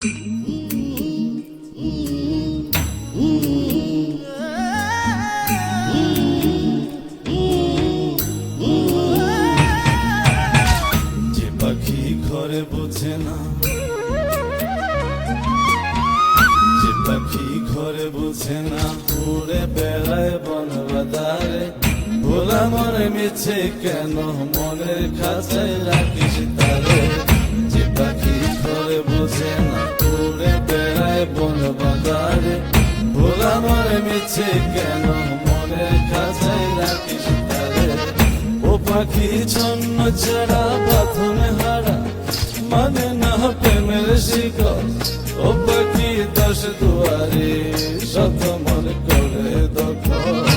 যে পাখি ঘরে বোঝে না, যে পাখি ঘরে বোঝে না, উড়ে বেড়ায় বন বাদারে। ভোলা মনে মিছে কেন মনের খাঁচায় রাখিস তারে। যে পাখি ঘরে বোঝে না, উড়ে বেড়ায় বন বাদারে। ভোলা মনে মিছে কেন মনের খাঁচায় রাখিস তারে। ও পাখি ছন্ন ছাড়া বাঁধনে হারা, মানে না প্রেমের শিকল। ও পাখি 10 দুয়ারে শত মন করে দখল।